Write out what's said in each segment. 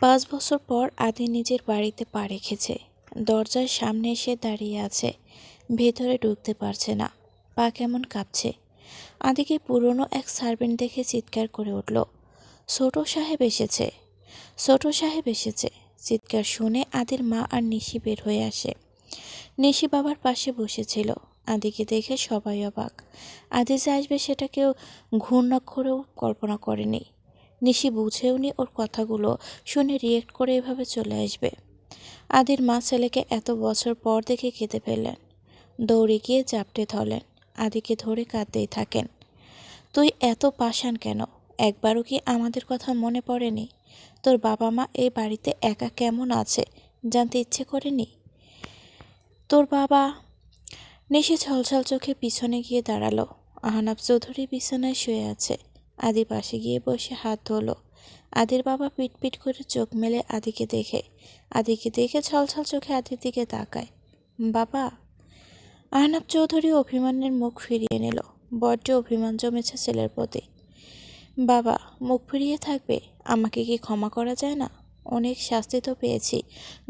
5 বছর পর আদি নিজের বাড়িতে পা রেখেছে। দরজার সামনে এসে দাঁড়িয়ে আছে। ভেতরে ঢুকতে পারছে না। পা কেমন কাঁপছে। আদিকে পুরনো এক সার্ভেন্ট দেখে চিৎকার করে উঠল, ছোট সাহেব এসেছে, ছোট সাহেব এসেছে। চিৎকার শুনে আদির মা আর নিশি বের হয়ে আসে। নিশি বাবার পাশে বসেছিল। আদিকে দেখে সবাই অবাক। আদি যে আসবে সেটা কেউ ঘূর্ণাক্ষরেও কল্পনা করেনি। নিশি বুঝেওনি ওর কথাগুলো শুনে রিয়েক্ট করে এভাবে চলে আসবে। আদির মা ছেলেকে এত বছর পর দেখে কেঁদে ফেললেন। দৌড়ে গিয়ে জাপটে ধরলেন। আদিকে ধরে কাঁদতেই থাকেন। তুই এত পাষাণ কেন? একবারও কি আমাদের কথা মনে পড়েনি? তোর বাবা মা এই বাড়িতে একা কেমন আছে জানতে ইচ্ছে করেনি? তোর বাবা। নিশি ছলছল চোখে পিছনে গিয়ে দাঁড়ালো। আহনাফ চৌধুরী বিছানায় শুয়ে আছে। আদি পাশে গিয়ে বসে হাত ধরল। আদির বাবা পিটপিট করে চোখ মেলে আদিকে দেখে ছলছল চোখে আদির দিকে তাকায়। বাবা। আহনাফ চৌধুরী অভিমানের মুখ ফিরিয়ে নিল। বড্ড অভিমান জমেছে ছেলের প্রতি। বাবা, মুখ ফিরিয়ে থাকবে? আমাকে কি ক্ষমা করা যায় না? অনেক শাস্তি তো পেয়েছি।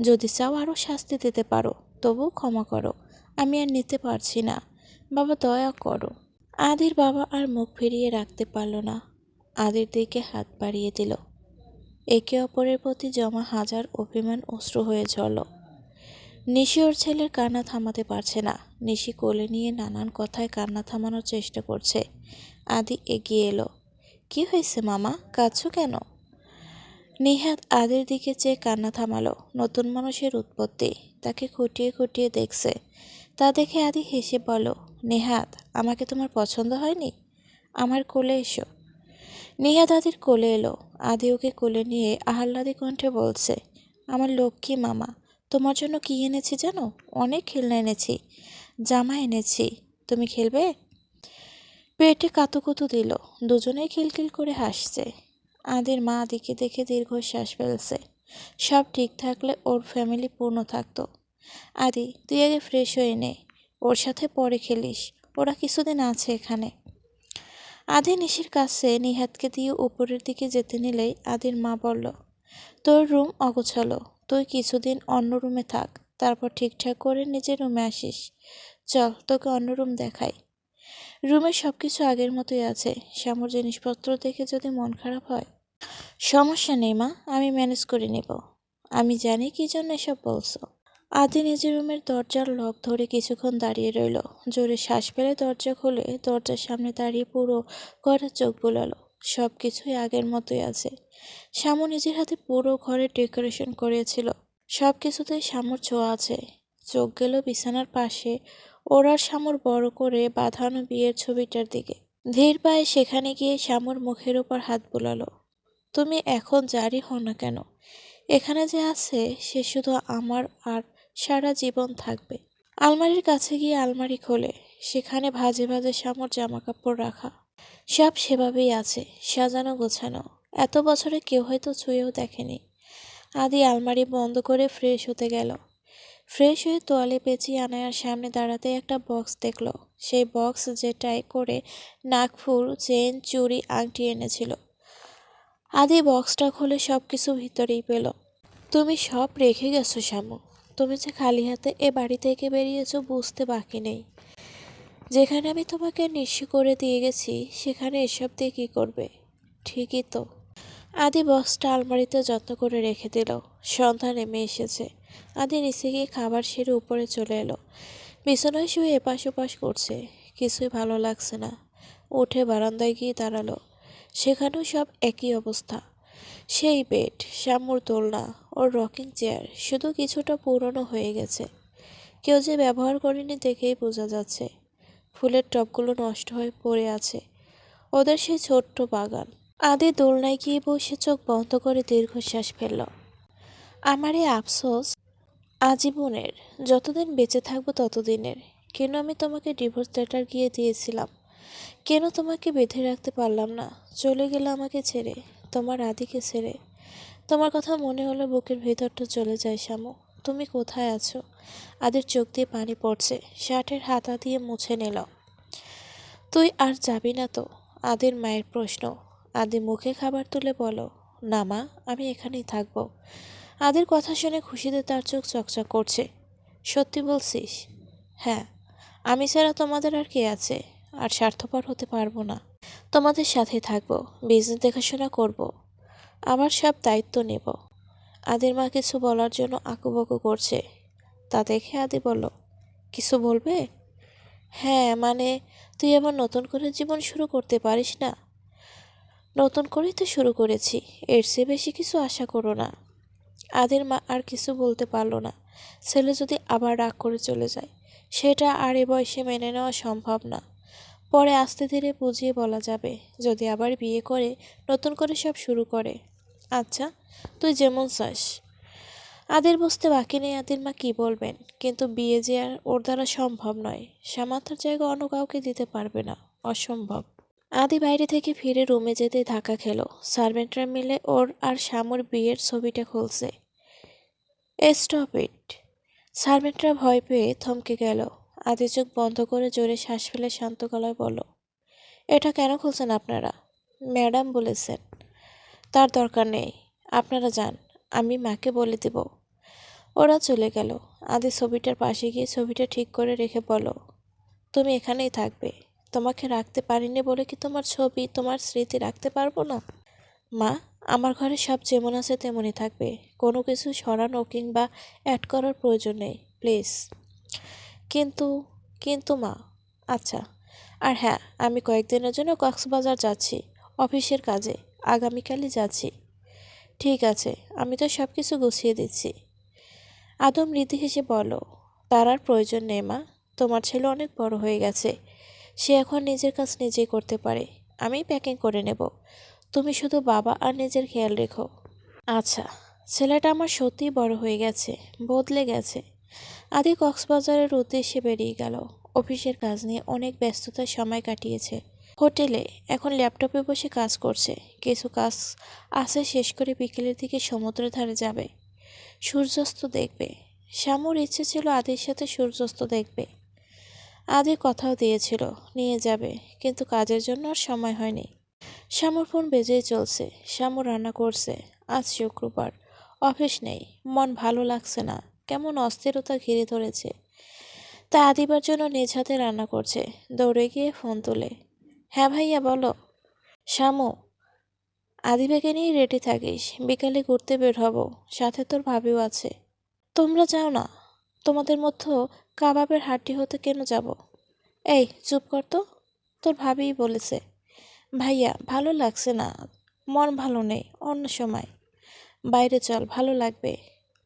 যদি চাও আরও শাস্তি দিতে পারো, তবুও ক্ষমা করো। আমি আর নিতে পারছি না। বাবা, দয়া করো। আদির বাবা আর মুখ ফিরিয়ে রাখতে পারল না। আদির দিকে হাত বাড়িয়ে দিল। একে অপরের প্রতি জমা হাজার অভিমান অশ্রু হয়ে ঝরল। নিশি ওর ছেলের কান্না থামাতে পারছে না। নিশি কোলে নিয়ে নানান কথায় কান্না থামানোর চেষ্টা করছে। আদি এগিয়ে এলো। কি হয়েছে মামা, কাঁদছো কেন? নিহাত আদির দিকে চেয়ে কান্না থামালো। নতুন মানুষের উৎপত্তি, তাকে খুঁটিয়ে খুঁটিয়ে দেখছে। তা দেখে আদি হেসে বলল, নেহাত, আমাকে তোমার পছন্দ হয়নি? আমার কোলে এসো। নিহাত আদির কোলে এলো। আদি ওকে কোলে নিয়ে আহ্লাদী কণ্ঠে বলছে, আমার লক্ষ্মী মামা, তোমার জন্য কি এনেছি জানো? অনেক খেলনা এনেছি, জামা এনেছি। তুমি খেলবে? পেটে কাতুকুতু দিল। দুজনেই খিলখিল করে হাসছে। আদির মা আদিকে দেখে দীর্ঘশ্বাস ফেলছে। সব ঠিক থাকলে ওর ফ্যামিলি পূর্ণ থাকতো। আদি, তুই আগে ফ্রেশ হয়ে নে, ওর সাথে পরে খেলিস। ওরা কিছুদিন আছে এখানে। আদি নিশির কাছে নিহাতকে দিয়ে উপরের দিকে যেতে নিলেই আদির মা বলল, তোর রুম অগোছালো, তুই কিছুদিন অন্য রুমে থাক, তারপর ঠিকঠাক করে নিজের রুমে আসিস। চল, তোকে অন্য রুম দেখাই। রুমে সবকিছু আগের মতোই আছে। শ্যামর জিনিসপত্র দেখে যদি মন খারাপ হয়, সমস্যা নেই মা, আমি ম্যানেজ করে নেব। আমি জানি কি জন্য এসব বলছো। আদি নিজের রুমের দরজার লক ধরে কিছুক্ষণ দাঁড়িয়ে রইল। জোরে শ্বাস ফেলে দরজা খুলে দরজার সামনে দাঁড়িয়ে পুরো ঘরে চোখ বুলালো। সব কিছুই আগের মতোই আছে। শ্যামু নিজের হাতে পুরো ঘরে ডেকোরেশন করেছিল। সব কিছুতেই শ্যামুর ছোঁয়া আছে। চোখ গেল বিছানার পাশে ওর আর শ্যামুর বড় করে বাঁধানো বিয়ের ছবিটার দিকে। ধীর পায়ে সেখানে গিয়ে শ্যামুর মুখের উপর হাত বুলালো। তুমি এখন যারই হও না কেন, এখানে যে আছে সে শুধু আমার আর সারা জীবন থাকবে। আলমারির কাছে গিয়ে আলমারি খোলে। সেখানে ভাঁজে ভাঁজে শ্যামুর জামা কাপড় রাখা। সব সেভাবেই আছে, সাজানো গোছানো। এত বছরে কেউ হয়তো ছুঁয়েও দেখেনি। আদি আলমারি বন্ধ করে ফ্রেশ হতে গেল। ফ্রেশ হয়ে তোয়ালে পেঁচিয়ে আনায়ার সামনে দাঁড়াতে একটা বক্স দেখল। সেই বক্স যেটাই করে নাকফুল, চেন, চুড়ি, আংটি এনেছিল। আদি বক্সটা খুলে সব কিছু ভিতরেই পেল। তুমি সব রেখে গেছো শ্যামু। তুমি যে খালি হাতে এ বাড়ি থেকে বেরিয়েছো বুঝতে বাকি নেই। যেখানে আমি তোমাকে নিঃস্ব করে দিয়ে গেছি সেখানে এসব দিয়ে কী করবে? ঠিকই তো। আদি বক্সটা আলমারিতে যত্ন করে রেখে দিল। সন্ধ্যা নেমে এসেছে। আদি নিচে গিয়ে খাবার সেরে উপরে চলে এলো। বিছানায় শুয়ে এপাশ ওপাশ করছে। কিছুই ভালো লাগছে না। উঠে বারান্দায় গিয়ে দাঁড়ালো। সেখানেও সব একই অবস্থা। সেই বেড, শ্যামুর দোলনা, ওর রকিং চেয়ার শুধু কিছুটা পুরনো হয়ে গেছে। কেউ যে ব্যবহার করেনি দেখেই বোঝা যাচ্ছে। ফুলের টবগুলো নষ্ট হয়ে পড়ে আছে। ওদের সেই ছোট্ট বাগান। আদি দোলনায় গিয়ে বসে চোখ বন্ধ করে দীর্ঘশ্বাস ফেলল। আমার এই আফসোস আজীবনের, যতদিন বেঁচে থাকবো ততদিনের। কেন আমি তোমাকে ডিভোর্স লেটার গিয়ে দিয়েছিলাম? কেন তোমাকে বেঁধে রাখতে পারলাম না? চলে গেলে আমাকে ছেড়ে, তোমার আদিকে ছেড়ে। তোমার কথা মনে হলে বুকের ভেতরটা চলে যায় শ্যামু। তুমি কোথায় আছো? আদির চোখ দিয়ে পানি পড়ছে। শার্টের হাতা দিয়ে মুছে নিল। তুই আর যাবি না তো? আদির মায়ের প্রশ্ন। আদি মুখে খাবার তুলে বলো, না মা, আমি এখানেই থাকবো। আদির কথা শুনে খুশিতে তার চোখ চকচক করছে। সত্যি বলছিস? হ্যাঁ, আমি ছাড়া তোমাদের আর কে আছে? আর স্বার্থপর হতে পারবো না। তোমাদের সাথেই থাকবো, বিজনেস দেখাশোনা করব, আবার সব দায়িত্ব নেব। আদির মা কিছু বলার জন্য আকুবকু করছে। তা দেখে আদি বলল, কিছু বলবে? হ্যাঁ, মানে তুই আবার নতুন করে জীবন শুরু করতে পারিস না? নতুন করেই তো শুরু করেছি, এর চেয়ে বেশি কিছু আশা করো না। আদির মা আর কিছু বলতে পারল না। ছেলে যদি আবার রাগ করে চলে যায়, সেটা আর এ বয়সে মেনে নেওয়া সম্ভব না। পরে আস্তে ধীরে বুঝিয়ে বলা যাবে, যদি আবার বিয়ে করে নতুন করে সব শুরু করে। আচ্ছা, তুই যেমন চাস। আদির বুঝতে বাকি নেই আদির মা কি বলবেন, কিন্তু বিয়ে যে আর ওর দ্বারা সম্ভব নয়। সামান্থার জায়গা অন্য কাউকে দিতে পারবে না, অসম্ভব। আদি বাইরে থেকে ফিরে রুমে যেতে ধাক্কা খেলো। সার্ভেন্টরা মিলে ওর আর শ্যামুর বিয়ের ছবিটা খুলছে। Stop it! সার্ভেন্টরা ভয় পেয়ে থমকে গেল। আদি চোখ বন্ধ করে জোরে শ্বাস ফেলে শান্ত গলায় বলল, এটা কেন খুলছেন আপনারা? ম্যাডাম বলেছেন। তার দরকার নেই, আপনারা যান, আমি মাকে বলে দেব। ওরা চলে গেল। আদি ছবিটার পাশে গিয়ে ছবিটা ঠিক করে রেখে বলল, তুমি এখানেই থাকবে। তোমাকে রাখতে পারিনি বলে কি তোমার ছবি, তোমার স্মৃতি রাখতে পারবো না? মা, আমার ঘরে সব যেমন আছে তেমনই থাকবে। কোনো কিছু সরানো কিংবা অ্যাড করার প্রয়োজন নেই, প্লিজ। কিন্তু কিন্তু মা, আচ্ছা, আর হ্যাঁ, আমি কয়েকদিনের জন্য কক্সবাজার যাচ্ছি, অফিসের কাজে। আগামীকালই যাচ্ছি। ঠিক আছে, আমি তো সব কিছু গুছিয়ে দিচ্ছি। আদম রীতি হেসে বলল, তার আর প্রয়োজন নেই মা। তোমার ছেলে অনেক বড় হয়ে গেছে, সে এখন নিজের কাজ নিজেই করতে পারে। আমি প্যাকিং করে নেব, তুমি শুধু বাবা আর নিজের খেয়াল রেখো। আচ্ছা, ছেলেটা আমার সত্যিই বড় হয়ে গেছে, বদলে গেছে। আদি কক্সবাজারের উদ্দেশ্যে বেরিয়ে গেল। অফিসের কাজ নিয়ে অনেক ব্যস্ততায় সময় কাটিয়েছে। হোটেলে এখন ল্যাপটপে বসে কাজ করছে। কিছু কাজ আছে শেষ করে বিকেলের দিকে সমুদ্রের ধারে যাবে, সূর্যাস্ত দেখবে। শ্যামুর ইচ্ছে ছিল আদির সাথে সূর্যাস্ত দেখবে। আদি কথাও দিয়েছিল নিয়ে যাবে, কিন্তু কাজের জন্য আর সময় হয়নি। শ্যামুর ফোন বেজেই চলছে। শ্যামু রান্না করছে। আজ শুক্রবার, অফিস নেই। মন ভালো লাগছে না, কেমন অস্থিরতা ঘিরে ধরেছে। তা আদিবার জন্য নিজ হাতে রান্না করছে। দৌড়ে গিয়ে ফোন তোলে। হ্যাঁ ভাইয়া, বলো। শ্যামু, আদিবাকে নিয়ে রেডি থাকিস, বিকালে ঘুরতে বের হব, সাথে তোর ভাবিও আছে। তোমরা যাও না, তোমাদের মধ্যে কাবাবের হাড্ডি হতে কেন যাব? এই চুপ কর তো, তোর ভাবিই বলেছে। ভাইয়া, ভালো লাগছে না, মন ভালো নেই, অন্য সময় বাইরে চল, ভালো লাগবে।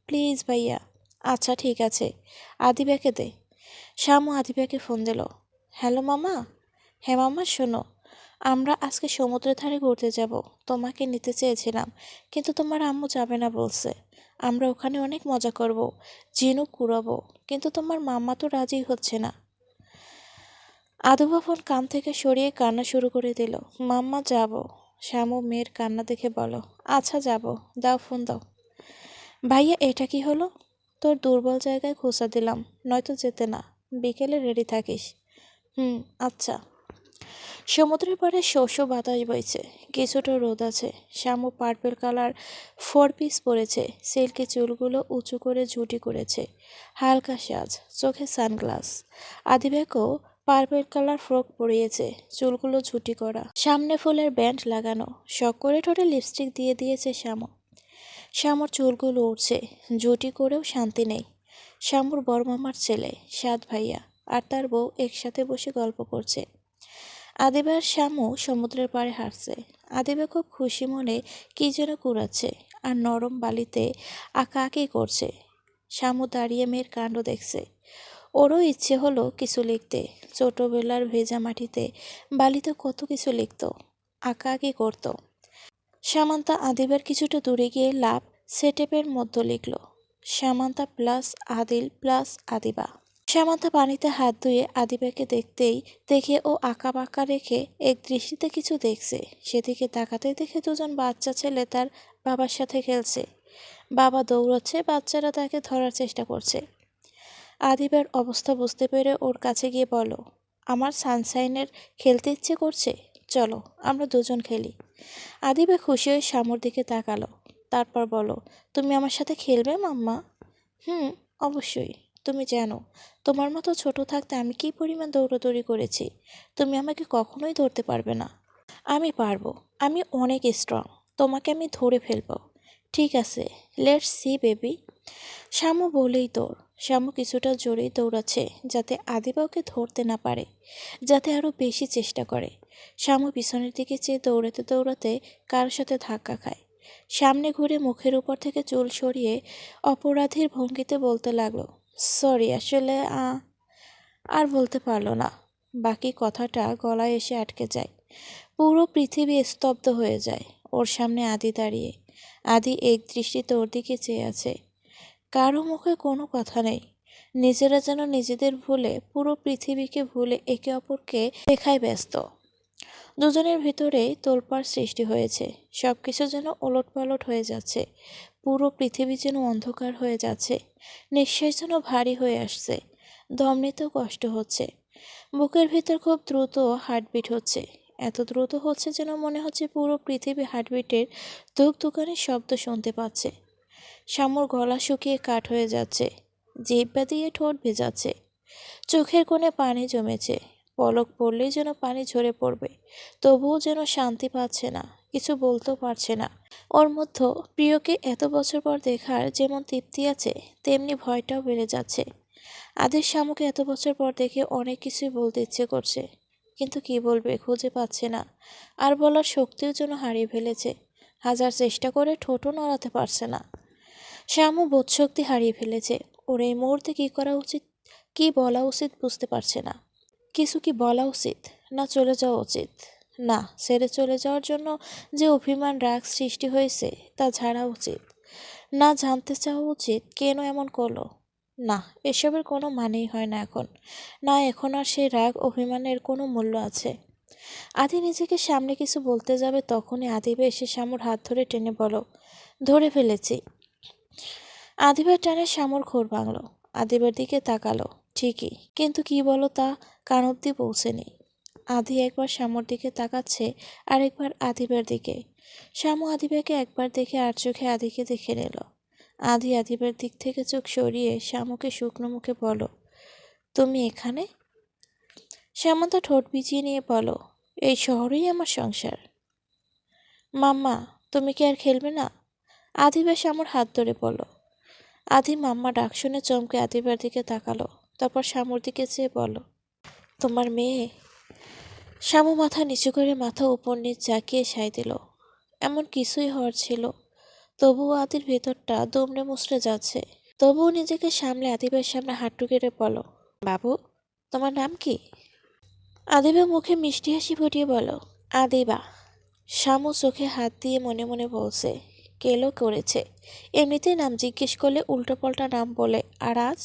প্লিজ ভাইয়া। আচ্ছা ঠিক আছে, আদিবাকে দে। শ্যামু আদিবাকে ফোন দিল। হ্যালো মামা। হ্যাঁ মামা, শোনো, আমরা আজকে সমুদ্রের ধারে ঘুরতে যাব। তোমাকে নিতে চেয়েছিলাম, কিন্তু তোমার আম্মু যাবে না বলছে। আমরা ওখানে অনেক মজা করব, ঝিনুক কুড়াবো, কিন্তু তোমার মাম্মা তো রাজি হচ্ছে না। আদুবা ফোন কান থেকে সরিয়ে কান্না শুরু করে দিল। মাম্মা, যাব। শ্যামু মেয়ের কান্না দেখে বলো, আচ্ছা যাব, দাও ফোন দাও। ভাইয়া, এটা কি হলো? তোর দুর্বল জায়গায় খোঁচা দিলাম, নয়তো যেতে না। বিকেলে রেডি থাকিস। হুম, আচ্ছা। সমুদ্রের পাড়ে শস্য বাতাস বইছে, কিছুটা রোদ আছে। শ্যামু পার্পেল কালার 4 পিস পরেছে, সিল্কি চুলগুলো উঁচু করে ঝুঁটি করেছে। হালকা সাজ, চোখে সানগ্লাস। আদিবাকেও পার্পেল কালার ফ্রক পরিয়েছে, চুলগুলো ঝুঁটি করা, সামনে ফুলের ব্যান্ড লাগানো। শখ করে ঠোঁটে লিপস্টিক দিয়ে দিয়েছে শ্যামু। শ্যামুর চুলগুলো উঠছে, জুটি করেও শান্তি নেই। শ্যামুর বড় মামার ছেলে, 7 ভাইয়া, আর তার বউ একসাথে বসে গল্প করছে। আদিবা আর শ্যামু সমুদ্রের পাড়ে হাঁটছে। আদিবা খুব খুশি মনে কী যেন কুড়াচ্ছে, আর নরম বালিতে আঁকা আঁকি করছে। শ্যামু দাঁড়িয়ে মেয়ের কাণ্ড দেখছে। ওরও ইচ্ছে হলো কিছু লিখতে। ছোটবেলার ভেজা মাটিতে বালিতে কত কিছু লিখত, আঁকা আঁকি করত। সামান্তা আদিবার কিছুটা দূরে গিয়ে লাভ সেটেপের মধ্যে লিখল, সামান্তা প্লাস আদিল প্লাস আদিবা। সামান্তা পানিতে হাত ধুয়ে আদিবাকে দেখে ও আঁকা বাঁকা রেখে এক দৃষ্টিতে কিছু দেখছে। সেদিকে তাকাতে দেখে দুজন বাচ্চা ছেলে তার বাবার সাথে খেলছে। বাবা দৌড়চ্ছে, বাচ্চারা তাকে ধরার চেষ্টা করছে। আদিবার অবস্থা বুঝতে পেরে ওর কাছে গিয়ে বলো, আমার সানশাইনের খেলতে ইচ্ছে করছে, চলো আমরা দুজন খেলি। আদিবা খুশি হয়ে শামুর দিকে তাকালো। তারপর বলো, তুমি আমার সাথে খেলবে মাম্মা? হুম, অবশ্যই। তুমি জানো তোমার মতো ছোট থাকতে আমি কী পরিমাণ দৌড়াদৌড়ি করেছি। তুমি আমাকে কখনোই ধরতে পারবে না। আমি পারবো। আমি অনেক স্ট্রং। তোমাকে আমি ধরে ফেলবো। ঠিক আছে, লেটস সি বেবি। শ্যামু বলেই দৌড়। শ্যামু কিছুটা জোরেই দৌড়াচ্ছে, যাতে আদিবা ওকে ধরতে না পারে, যাতে আরও বেশি চেষ্টা করে। শ্যামু পিছনের দিকে চেয়ে দৌড়াতে দৌড়াতে কারোর সাথে ধাক্কা খায়। সামনে ঘুরে মুখের উপর থেকে চুল সরিয়ে অপরাধীর ভঙ্গিতে বলতে লাগলো, সরি, আসলে আর বলতে পারলো না। বাকি কথাটা গলায় এসে আটকে যায়। পুরো পৃথিবী স্তব্ধ হয়ে যায়। ওর সামনে আদি দাঁড়িয়ে। আদি এক দৃষ্টিতে ওর দিকে চেয়ে আছে। কারো মুখে কোনো কথা নেই। নিজেরা যেন নিজেদের ভুলে, পুরো পৃথিবীকে ভুলে একে অপরকে দেখায় ব্যস্ত। দুজনের ভিতরেই তোলপাড় সৃষ্টি হয়েছে। সবকিছু যেন ওলটপালট হয়ে যাচ্ছে। পুরো পৃথিবী যেন অন্ধকার হয়ে যাচ্ছে। নিঃশ্বাস যেন ভারী হয়ে আসছে। দম নিতেও কষ্ট হচ্ছে। বুকের ভিতর খুব দ্রুত হার্টবিট হচ্ছে। এত দ্রুত হচ্ছে যেন মনে হচ্ছে পুরো পৃথিবী হার্টবিটের ধুকধুকানির শব্দ শুনতে পাচ্ছে। শামুর গলা শুকিয়ে কাঠ হয়ে যাচ্ছে। জিহ্বা দিয়ে ঠোঁট ভেজাচ্ছে। চোখের কোণে পানি জমেছে। পলক পড়লেই যেন পানি ঝরে পড়বে। তবুও যেন শান্তি পাচ্ছে না, কিছু বলতেও পারছে না। ওর মধ্যে প্রিয়কে এত বছর পর দেখার যেমন তৃপ্তি আছে, তেমনি ভয়টাও বেড়ে যাচ্ছে। আদির শামুকে এত বছর পর দেখে অনেক কিছুই বলতে ইচ্ছে করছে, কিন্তু কি বলবে খুঁজে পাচ্ছে না। আর বলার শক্তিও যেন হারিয়ে ফেলেছে। হাজার চেষ্টা করে ঠোঁটও নড়াতে পারছে না। শ্যামও বোধশক্তি হারিয়ে ফেলেছে। ওর এই মুহূর্তে কী করা উচিত, কি বলা উচিত বুঝতে পারছে না। কিছু কি বলা উচিত, না চলে যাওয়া উচিত? না, ছেড়ে চলে যাওয়ার জন্য যে অভিমান রাগ সৃষ্টি হয়েছে তা ঝাড়া উচিত। না জানতে চাওয়া উচিত কেন এমন করলো। না, এসবের কোনো মানেই হয় না এখন। না, এখন আর সেই রাগ অভিমানের কোনো মূল্য আছে। আদি নিজেকে সামনে কিছু বলতে যাবে, তখনই আদিবা এসে শামুর হাত ধরে টেনে বলো, ধরে ফেলেছি। আদিবার টানে শামুর ঘোর ভাঙল। আদিবার দিকে তাকালো, ঠিকই, কিন্তু কি বলো তা কান অব্দি পৌঁছেনি। আদি একবার শামুর দিকে তাকাচ্ছে, আর একবার আদিবার দিকে। শামু আদিবাকে একবার দেখে আর চোখে আদিকে দেখে নিল। আদি আদিবার দিক থেকে চোখ সরিয়ে শামুকে শুকনো মুখে বলো, তুমি এখানে? শ্যামতা ঠোঁট ভিজিয়ে নিয়ে বলো, এই শহরেই আমার সংসার। মাম্মা, তুমি কি আর খেলবে না? আদিবা শামুর হাত ধরে বলল। আদি মাম্মা ডাক শুনে চমকে আদিবার দিকে তাকালো, তারপর শামুর দিকে চেয়ে বলল, তোমার মেয়ে? শামু মাথা নিচু করে মাথা উপর নিচ জাঁকিয়ে সায় দিল। এমন কিছুই হওয়ার ছিল, তবুও আদির ভেতরটা দুমড়ে মুচড়ে যাচ্ছে। তবুও নিজেকে সামলে আদিবার সামনে হাঁটু গেড়ে বলো, বাবু, তোমার নাম কি? আদিবা মুখে মিষ্টি হাসি ফুটিয়ে বলো, আদিবা। শামু চোখে হাত দিয়ে মনে মনে বলছে, কেলো করেছে। এমনিতেই নাম জিজ্ঞেস করলে উল্টোপাল্টা নাম বলে, আর আজ?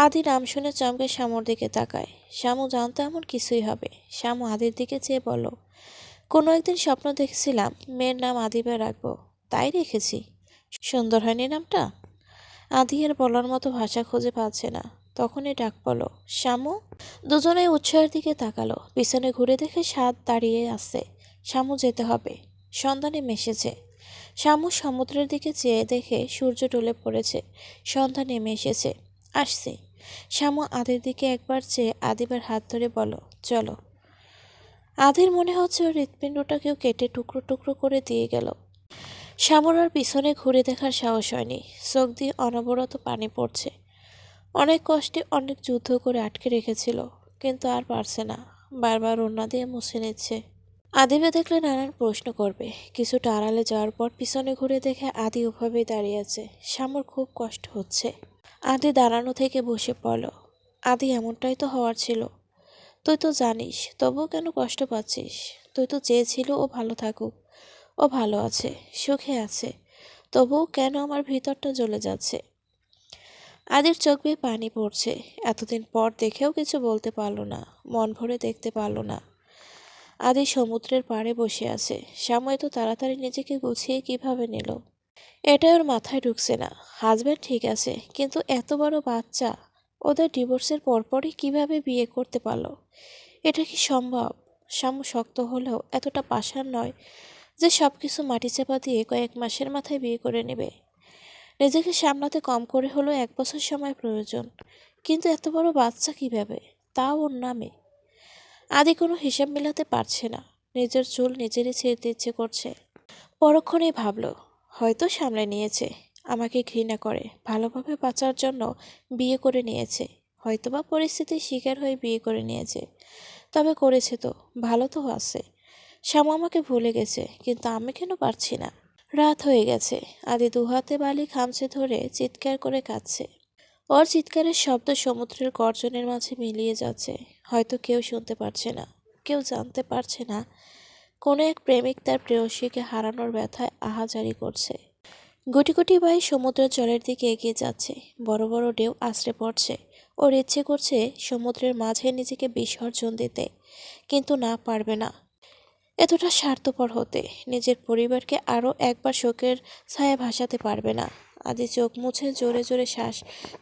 আদি নাম শুনে চমকে শামুর দিকে তাকায়। শামু জানতো এমন কিছুই হবে। শামু আদির দিকে চেয়ে বলল, কোনো একদিন স্বপ্ন দেখেছিলাম মেয়ের নাম আদিবা রাখবো, তাই রেখেছি। সুন্দর হয়নি নামটা? আদি আর বলার মতো ভাষা খুঁজে পাচ্ছে না। তখনই ডাক পড়ল, শামু। দুজনেই উৎসাহের দিকে তাকালো। পিছনে ঘুরে দেখে সাদ দাঁড়িয়ে আছে। শামু যেতে হবে, সন্ধ্যা নেমে এসেছে। শামু সমুদ্রের দিকে চেয়ে দেখে সূর্য ডলে পড়েছে, সন্ধ্যা নেমে এসেছে। আসছি। শামু আদির দিকে একবার চেয়ে আদিবার হাত ধরে বলো, চলো। আদির মনে হচ্ছে ওর হৃৎপিণ্ডটা কেউ কেটে টুকরো টুকরো করে দিয়ে গেল। শামুর আর পিছনে ঘুরে দেখার সাহস হয়নি। চোখ দিয়ে অনবরত পানি পড়ছে। অনেক কষ্টে অনেক যুদ্ধ করে আটকে রেখেছিল, কিন্তু আর পারছে না। বারবার ওড়না দিয়ে মুছে নিচ্ছে। আদিবা দেখলে নানান প্রশ্ন করবে। কিছুটা আড়ালে যাওয়ার পর পিছনে ঘুরে দেখে আদি ওভাবেই দাঁড়িয়ে আছে। শামুর খুব কষ্ট হচ্ছে। আদি দাঁড়ানো থেকে বসে পড়ল। আদি, এমনটাই তো হওয়ার ছিল। তুই তো জানিস, তবুও কেন কষ্ট পাচ্ছিস? তুই তো চেয়েছিল ও ভালো থাকুক। ও ভালো আছে, সুখে আছে, তবুও কেন আমার ভিতরটা জ্বলে যাচ্ছে? আদির চোখ বেয়ে পানি পড়ছে। এতদিন পর দেখেও কিছু বলতে পারল না, মন ভরে দেখতে পারল না। আদি সমুদ্রের পাড়ে বসে আছে। শ্যামু এত তাড়াতাড়ি নিজেকে গুছিয়ে কিভাবে নিল, এটা ওর মাথায় ঢুকছে না। হাজব্যান্ড ঠিক আছে, কিন্তু এত বড় বাচ্চা ওদের ডিভোর্সের পরপরই কিভাবে বিয়ে করতে পারলো? এটা কি সম্ভব? শামু শক্ত হলেও এতটা পাষাণ নয় যে সব কিছু মাটি চাপা দিয়ে কয়েক মাসের মাথায় বিয়ে করে নেবে। নিজেকে সামলাতে কম করে হলেও 1 বছর সময় প্রয়োজন, কিন্তু এত বড় বাচ্চা কিভাবে, তাও ওর নামে। আদি কোনো হিসাব মেলাতে পারছে না। নিজের চুল নিজেরই ছিঁড়তে ইচ্ছে করছে। পরক্ষণেই ভাবল, হয়তো সামলে নিয়েছে, আমাকে ঘৃণা করে ভালোভাবে বাঁচার জন্য বিয়ে করে নিয়েছে, হয়তোবা পরিস্থিতির শিকার হয়ে বিয়ে করে নিয়েছে। তবে করেছে তো, ভালো তো আছে। শ্যামা আমাকে ভুলে গেছে, কিন্তু আমি কেন পারছি না? রাত হয়ে গেছে। আদি দুহাতে বালি খামচে ধরে চিৎকার করে কাঁদছে। ওর চিৎকারের শব্দ সমুদ্রের গর্জনের মাঝে মিলিয়ে যাচ্ছে। হয়তো কেউ শুনতে পারছে না, কেউ জানতে পারছে না কোনো এক প্রেমিক তার প্রেয়সীকে হারানোর ব্যথায় আহাজারি করছে। গুটি গুটি বায়ু সমুদ্রের জলের দিকে এগিয়ে যাচ্ছে। বড় বড় ঢেউ আছড়ে পড়ছে। ওর ইচ্ছে করছে সমুদ্রের মাঝে নিজেকে বিসর্জন দিতে, কিন্তু না, পারবে না এতটা স্বার্থপর হতে। নিজের পরিবারকে আরও একবার শোকের ছায়া ভাসাতে পারবে না। আদি চোখ মুছে জোরে জোরে শ্বাস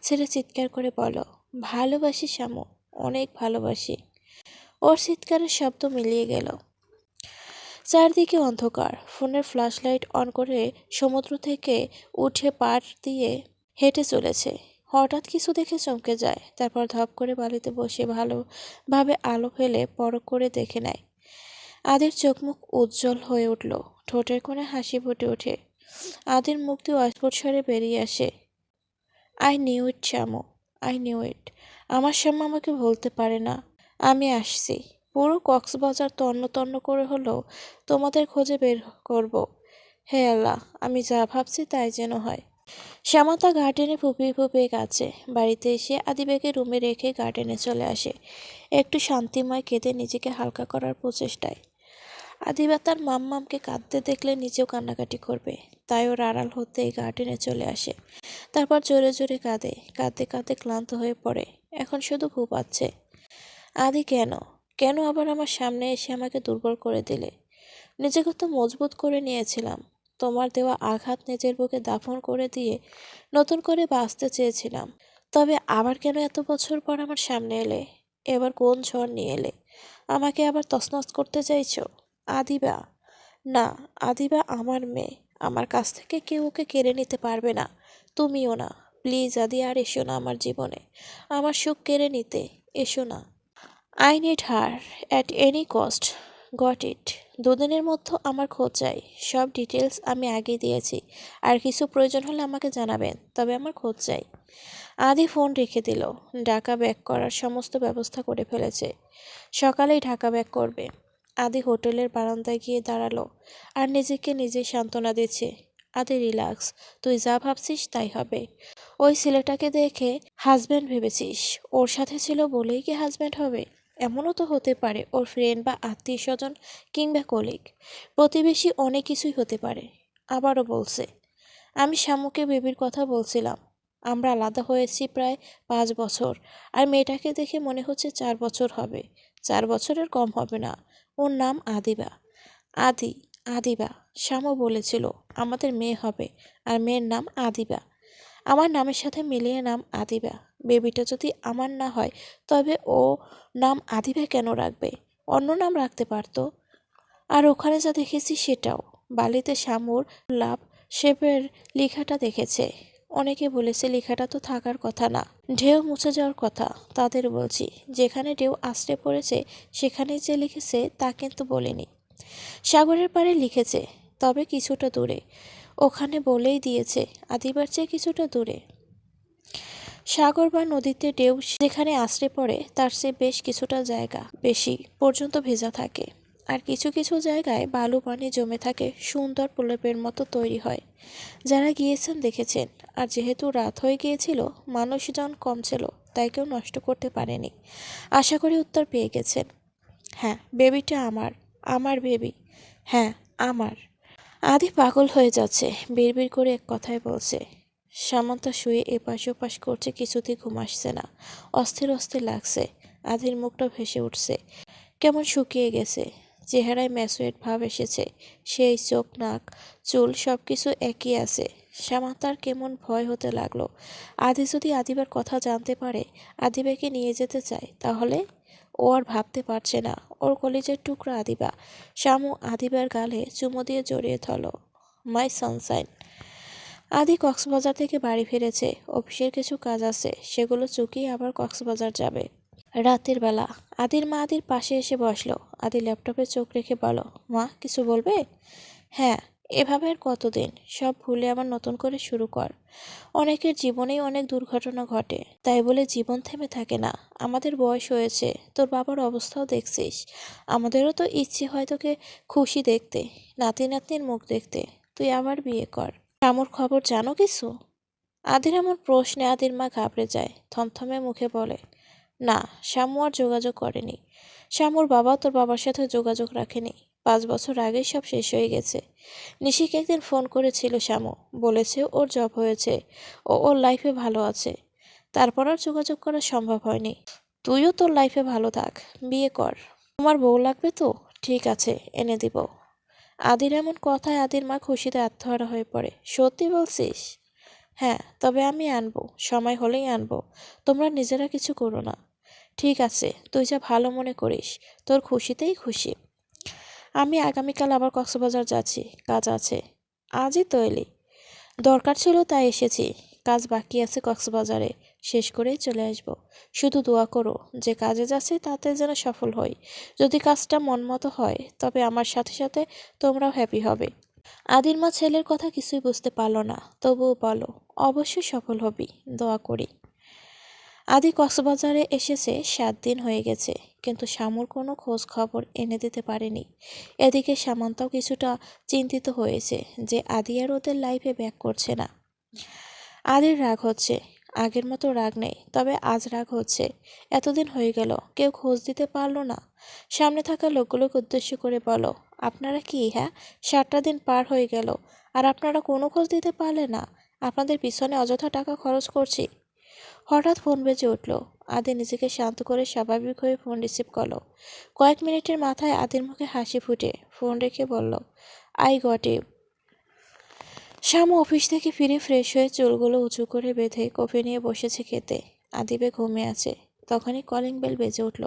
ছেড়ে চিৎকার করে বলো, ভালোবাসি শ্যামু, অনেক ভালোবাসি। ওর চিৎকারের শব্দ মিলিয়ে গেল। চারদিকে অন্ধকার। ফোনের ফ্ল্যাশ লাইট অন করে সমুদ্র থেকে উঠে পাড় দিয়ে হেঁটে চলেছে। হঠাৎ কিছু দেখে চমকে যায়, তারপর ধপ করে বালিতে বসে ভালোভাবে আলো ফেলে পরখ করে দেখে নেয়। আদির চোখ মুখ উজ্জ্বল হয়ে উঠল, ঠোঁটের কোণে হাসি ফুটে ওঠে। আদির মুখ দিয়ে অস্ফুট স্বরে বেরিয়ে আসে, I knew it Shyamu, I knew it. আমার শ্যামু আমাকে বলতে পারে না। আমি আসছি। পুরো কক্সবাজার তন্ন তন্ন করে হলেও তোমাদের খোঁজে বের করব। হে আল্লাহ, আমি যা ভাবছি তাই যেন হয়। শ্যামা গার্ডেনে ফুপিয়ে ফুপিয়ে কাঁদছে। বাড়িতে এসে আদিবাকে রুমে রেখে গার্ডেনে চলে আসে, একটু শান্তিময় কেঁদে নিজেকে হালকা করার প্রচেষ্টায়। আদিবা তার মাম্মামকে কাঁদতে দেখলে নিজেও কান্নাকাটি করবে, তাই ওর আড়াল হতেই গার্ডেনে চলে আসে। তারপর জোরে জোরে কাঁদে, কাঁদতে কাঁদতে ক্লান্ত হয়ে পড়ে। এখন শুধু ফুপাচ্ছে। আদি, কেন কেন আবার আমার সামনে এসে আমাকে দুর্বল করে দিলে? নিজেকে তো মজবুত করে নিয়েছিলাম। তোমার দেওয়া আঘাত নিজের বুকে দাফন করে দিয়ে নতুন করে বাঁচতে চেয়েছিলাম। তবে আবার কেন এত বছর পর আমার সামনে এলে? এবার কোন ঝড় নিয়ে এলে? আমাকে আবার তছনছ করতে চাইছো? আদিবা, না, আদিবা আমার মেয়ে। আমার কাছ থেকে কেউ ওকে কেড়ে নিতে পারবে না, তুমিও না। প্লিজ আদি, আর এসো না আমার জীবনে, আমার সুখ কেড়ে নিতে এসো না। I need her at any cost. Got it. 2 দিনের মধ্যে আমার খোঁজ চাই। সব ডিটেলস আমি আগে দিয়েছি। আর কিছু প্রয়োজন হলে আমাকে জানাবেন, তবে আমার খোঁজ চাই। আদি ফোন রেখে দিল। ঢাকা ব্যাক করার সমস্ত ব্যবস্থা করে ফেলেছে। সকালেই ঢাকা ব্যাক করবে। আদি হোটেলের বারান্দায় গিয়ে দাঁড়ালো আর নিজেকে নিজে সান্ত্বনা দিচ্ছে। আদি, রিল্যাক্স, তুই যা ভাবছিস তাই হবে। ওই ছেলেটাকে দেখে হাজব্যান্ড ভেবেছিস, ওর সাথে ছিল বলেই কি হাজব্যান্ড হবে? এমনও তো হতে পারে ওর ফ্রেন্ড বা আত্মীয় স্বজন, কিংবা কলিগ, প্রতিবেশী, অনেক কিছুই হতে পারে। আবারও বলছে, আমি শামুকে বেবির কথা বলছিলাম। আমরা আলাদা হয়েছি প্রায় 5 বছর, আর মেয়েটাকে দেখে মনে হচ্ছে 4 বছর হবে। 4 বছরের কম হবে না। ওর নাম আদিবা। আদি, আদিবা। শ্যামু বলেছিল আমাদের মেয়ে হবে, আর মেয়ের নাম আদিবা। আমার নামের সাথে মিলিয়ে নাম আদিবা। বেবিটা যদি আমার না হয়, তবে ও নাম আদিবা কেন রাখবে? অন্য নাম রাখতে পারতো। আর ওখানে যা দেখেছি সেটাও। বালিতে শামুর লাভ শেপের লেখাটা দেখেছে। অনেকে বলেছে লেখাটা তো থাকার কথা না, ঢেউ মুছে যাওয়ার কথা। তাদের বলছি, যেখানে ঢেউ আছড়ে পড়েছে সেখানেই যে লিখেছে তা কিন্তু বলেনি। সাগরের পাড়ে লিখেছে, তবে কিছুটা দূরে। ওখানে বলেই দিয়েছে আদিবার চেয়ে কিছুটা দূরে। সাগর বা নদীতে ঢেউ যেখানে আছড়ে পড়ে তার চেয়ে বেশ কিছুটা জায়গা বেশি পর্যন্ত ভেজা থাকে। আর কিছু কিছু জায়গায় বালু পানি জমে থাকে, সুন্দর প্রলেপের মতো তৈরি হয়। যারা গিয়েছেন দেখেছেন। আর যেহেতু রাত হয়ে গিয়েছিল, মানুষজন কম ছিল, তাই কেউ নষ্ট করতে পারেনি। আশা করি উত্তর পেয়ে গেছেন। হ্যাঁ, বেবিটা আমার, আমার বেবি। হ্যাঁ, আমার। আদি পাগল হয়ে যাচ্ছে, বিড়বিড় করে এক কথায় বলছে। সামান্তা শুয়ে এপাশ ওপাশ করছে, কিছুতেই ঘুম আসছে না। অস্থির অস্থির লাগছে। আদির মুখটা ভেসে উঠছে, কেমন শুকিয়ে গেছে। চেহারায় ম্যাচুয়েট ভাব এসেছে। সেই চোখ, নাক, চুল সব কিছু একই আছে। সামান্তার কেমন ভয় হতে লাগলো। আদি যদি আদিবার কথা জানতে পারে, আদিবাকে নিয়ে যেতে চায়, তাহলে ও আর ভাবতে পারছে না। ওর কলেজের টুকরা আদিবা। শামু আদিবার গালে চুমো দিয়ে জড়িয়ে ধরল। মাই সানশাইন। আদি কক্সবাজার থেকে বাড়ি ফিরেছে। অফিসের কিছু কাজ আছে, সেগুলো চুকিয়ে আবার কক্সবাজার যাবে। রাতের বেলা আদির মা আদির পাশে এসে বসলো। আদি ল্যাপটপে চোখ রেখে বলো, মা কিছু বলবে? হ্যাঁ, এভাবে আর কতদিন? সব ভুলে আবার নতুন করে শুরু কর। অনেকের জীবনেই অনেক দুর্ঘটনা ঘটে, তাই বলে জীবন থেমে থাকে না। আমাদের বয়স হয়েছে, তোর বাবার অবস্থাও দেখছিস। আমাদেরও তো ইচ্ছে হয় তোকে খুশি দেখতে, নাতি নাতনির মুখ দেখতে। তুই আবার বিয়ে কর। আমার খবর জানো কিছু? আদির এমন প্রশ্নে আদির মা ঘাবড়ে যায়। থমথমে মুখে বলে, না, শ্যামু আর যোগাযোগ করেনি। শ্যামুর বাবা তোর বাবার সাথে যোগাযোগ রাখেনি। 5 বছর আগেই সব শেষ হয়ে গেছে। নিশিকে একদিন ফোন করেছিল শ্যামু, বলেছে ওর জব হয়েছে, ও ওর লাইফে ভালো আছে। তারপর আর যোগাযোগ করা সম্ভব হয়নি। তুইও তোর লাইফে ভালো থাক, বিয়ে কর। তোমার বউ লাগবে তো? ঠিক আছে, এনে দিব। আদির এমন কথায় আদির মা খুশিতে আত্মহারা হয়ে পড়ে। সত্যি বলছিস? হ্যাঁ, তবে আমি আনবো, সময় হলেই আনবো। তোমরা নিজেরা কিছু করো না। ঠিক আছে, তুই যা ভালো মনে করিস। তোর খুশিতেই খুশি। আমি আগামীকাল আবার কক্সবাজার যাচ্ছি, কাজ আছে। আজই তো এলি? দরকার ছিল তাই এসেছি। কাজ বাকি আছে কক্সবাজারে, শেষ করেই চলে আসবো। শুধু দোয়া করো যে কাজে যাচ্ছে তাতে যেন সফল হই। যদি কাজটা মনমতো হয় তবে আমার সাথে সাথে তোমরাও হ্যাপি হবে। আদির মা ছেলের কথা কিছুই বুঝতে পারল না, তবুও বলো, অবশ্যই সফল হবি, দোয়া করি। আদি কক্সবাজারে এসেছে 7 দিন হয়ে গেছে, কিন্তু শামুর কোনো খোঁজ খবর এনে দিতে পারেনি। এদিকে সামান্তাও কিছুটা চিন্তিত হয়েছে যে আদি আর ওদের লাইফে ব্যাক করছে না। আদির রাগ হচ্ছে, আগের মতো রাগ নেই, তবে আজ রাগ হচ্ছে। এতদিন হয়ে গেল, কেউ খোঁজ দিতে পারলো না। সামনে থাকা লোকগুলোকে উদ্দেশ্য করে বলো, আপনারা কি, হ্যাঁ, 7টা দিন পার হয়ে গেল আর আপনারা কোনো খোঁজ দিতে পারলে না? আপনাদের পিছনে অযথা টাকা খরচ করছি। হঠাৎ ফোন বেজে উঠল। আদি নিজেকে শান্ত করে স্বাভাবিক হয়ে ফোন রিসিভ করলো। কয়েক মিনিটের মাথায় আদির মুখে হাসি ফুটে ফোন রেখে বলল, I got you. Shyamu office থেকে ফিরে ফ্রেশ হয়ে চুলগুলো উঁচু করে বেঁধে কফি নিয়ে বসেছে খেতে। আদিবে ঘুমিয়ে আছে। তখনই কলিং বেল বেজে উঠল।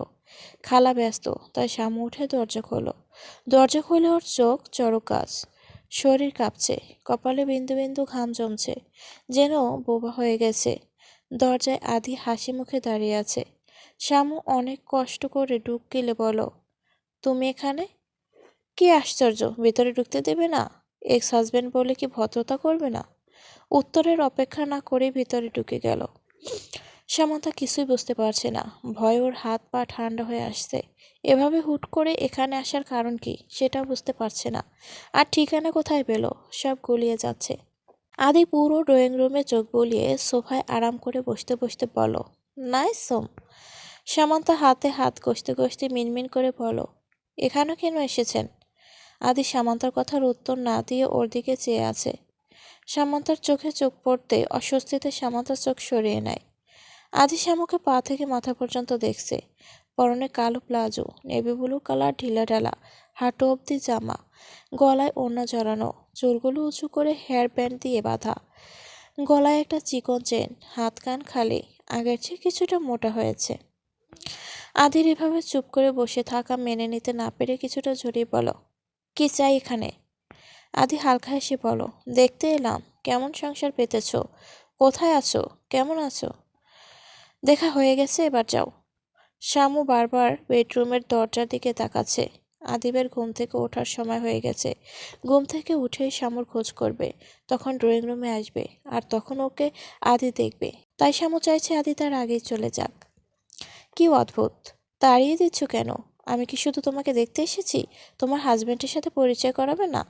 খালা ব্যস্ত, তাই শ্যামু উঠে দরজা খোলো। দরজা খুলে ওর চোখ চড়ক গাছ। শরীর কাঁপছে, কপালে বিন্দু বিন্দু ঘাম জমছে, যেন বোবা হয়ে গেছে। দরজায় আদি হাসি মুখে দাঁড়িয়ে আছে। শ্যামু অনেক কষ্ট করে ঢুক গেলে বলো, তুমি এখানে? কি আশ্চর্য, ভেতরে ঢুকতে দেবে না? এক্স হাজবেন্ড বলে কি ভদ্রতা করবে না? উত্তরের অপেক্ষা না করে ভিতরে ঢুকে গেল। সামান্তা কিছুই বুঝতে পারছে না। ভয়ে ওর হাত পা ঠান্ডা হয়ে আসছে। এভাবে হুট করে এখানে আসার কারণ কি সেটাও বুঝতে পারছে না। আর ঠিকানা কোথায় পেল, সব গুলিয়ে যাচ্ছে। আদি পুরো ড্রয়িং রুমে চোখ বুলিয়ে সোফায় আরাম করে বসতে বসতে বলো, নাইস সোম। সামান্তা হাতে হাত ঘষতে ঘষতে মিনমিন করে বলো, এখানে কেন এসেছেন? আদি সামান্তার কথার উত্তর না দিয়ে ওর দিকে চেয়ে আছে। সামান্তার চোখে চোখ পড়তে অস্বস্তিতে সামান্তার চোখ সরিয়ে নেয়। আদি শ্যামুকে পা থেকে মাথা পর্যন্ত দেখছে। পরনে কালো প্লাজো, নেভি ব্লু কালার ঢিলাঢালা হাঁটু অবধি জামা, গলায় ওড়না জড়ানো, চুলগুলো উঁচু করে হেয়ার ব্যান্ড দিয়ে বাঁধা, গলায় একটা চিকন চেন, হাত কান খালি, আগের চেয়ে কিছুটা মোটা হয়েছে। আদির এভাবে চুপ করে বসে থাকা মেনে নিতে না পেরে কিছুটা জড়িয়ে বলো, কি চাই এখানে? আদি হালকা হেসে বলো, দেখতে এলাম কেমন সংসার পেতেছ, কোথায় আছো, কেমন আছো। দেখা হয়ে গেছে, এবার যাও। শ্যামু বারবার বেডরুমের দরজার দিকে তাকাচ্ছে। আদিবের ঘুম থেকে ওঠার সময় হয়ে গেছে। ঘুম থেকে উঠেই শ্যামুর খোঁজ করবে, তখন ড্রয়িং রুমে আসবে, আর তখন ওকে আদি দেখবে। তাই শ্যামু চাইছে আদি তার আগেই চলে যাক। কি অদ্ভুত, তাড়িয়ে দিচ্ছ কেন? আমি কি শুধু তোমাকে দেখতে এসেছি? তোমার হাজবেন্ডের সাথে পরিচয় করাবে না?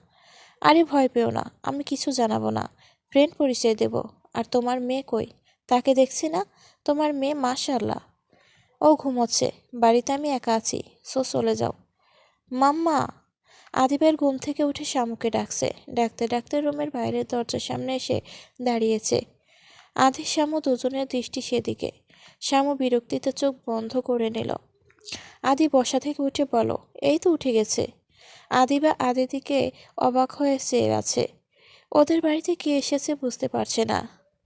আরে ভয় পেও না, আমি কিছু জানাবো না, ফ্রেন্ড পরিচয় দেব। আর তোমার মেয়ে কই? তাকে দেখছি না। তোমার মেয়ে মাশাআল্লাহ। ও ঘুমোচ্ছে, বাড়িতে আমি একা আছি, সো চলে যাও। মাম্মা। আদিবের ঘুম থেকে উঠে শামুকে ডাকছে। ডাকতে ডাকতে রুমের বাইরের দরজার সামনে এসে দাঁড়িয়েছে। আদি শ্যামু দুজনের দৃষ্টি সেদিকে। শ্যামু বিরক্তিতে চোখ বন্ধ করে নিল। আদি বসা থেকে উঠে বলো, এই তো উঠে গেছে। আদিবা আদিতিকে অবাক হয়ে চেয়ে আছে। ওদের বাড়িতে কে এসেছে বুঝতে পারছে না।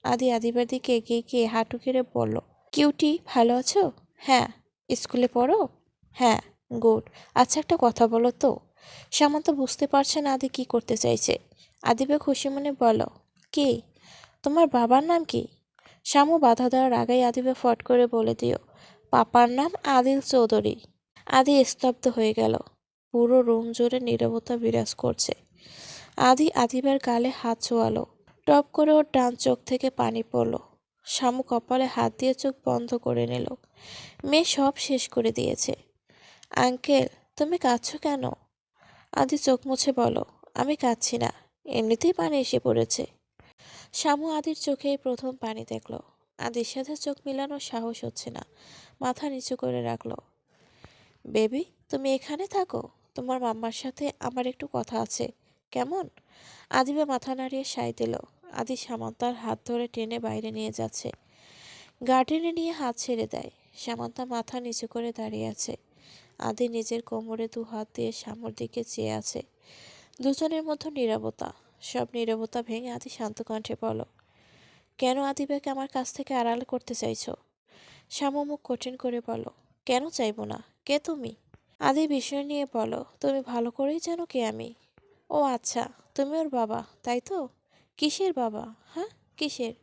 আদি আদিবার দিকে এগিয়ে গিয়ে হাঁটু গেড়ে বলল, কিউটি ভালো আছো? হ্যাঁ। স্কুলে পড়ো? হ্যাঁ, গুড। আচ্ছা, একটা কথা বলো তো। সামান্ত বুঝতে পারছে না আদি কি করতে চাইছে। আদিবে খুশি মনে বলো, কি? তোমার বাবার নাম কি? শামু বাধা দেওয়ার আগেই আদিবে ফট করে বলে দিও, পাপার নাম আদিল চৌধুরী। আদি স্তব্ধ হয়ে গেল। পুরো রুম জুড়ে নীরবতা বিরাজ করছে। আদি আদিবের গালে হাত ছোঁয়ালো। টপ করে ওর ডান চোখ থেকে পানি পড়ল। শামু কপালে হাত দিয়ে চোখ বন্ধ করে নিল। মেয়ে সব শেষ করে দিয়েছে। আঙ্কেল, তুমি কাঁদছো কেন? আদি চোখ মুছে বলো, আমি কাঁদছি না, এমনিতেই পানি এসে পড়েছে। শামু আদির চোখে এই প্রথম পানি দেখল। আদির সাথে চোখ মিলানোর সাহস হচ্ছে না। মাথা নিচু করে রাখলো। বেবি, তুমি এখানে থাকো। তোমার মাম্মার সাথে আমার একটু কথা আছে, কেমন? আদিবে মাথা নাড়িয়ে সায় দিল। আদি সামান্তার হাত ধরে টেনে বাইরে নিয়ে যাচ্ছে। গার্ডেনে নিয়ে হাত ছেড়ে দেয়। সামান্তা মাথা নিচু করে দাঁড়িয়ে আছে। আদি নিজের কোমরে দু হাত দিয়ে শামুর দিকে চেয়ে আছে। দুজনের মধ্যে নীরবতা। সব নীরবতা ভেঙে আদি শান্ত কণ্ঠে বলো, কেন আদিবাকে আমার কাছ থেকে আড়াল করতে চাইছো? শামু মুখ কঠিন করে বলো, কেন চাইবো না? কে তুমি? আদি বিষয় নিয়ে বলো, তুমি ভালো করেই জানো কে আমি। ও আচ্ছা, তুমি ওর বাবা, তাই তো? কিসের বাবা? হ্যাঁ, কিসের?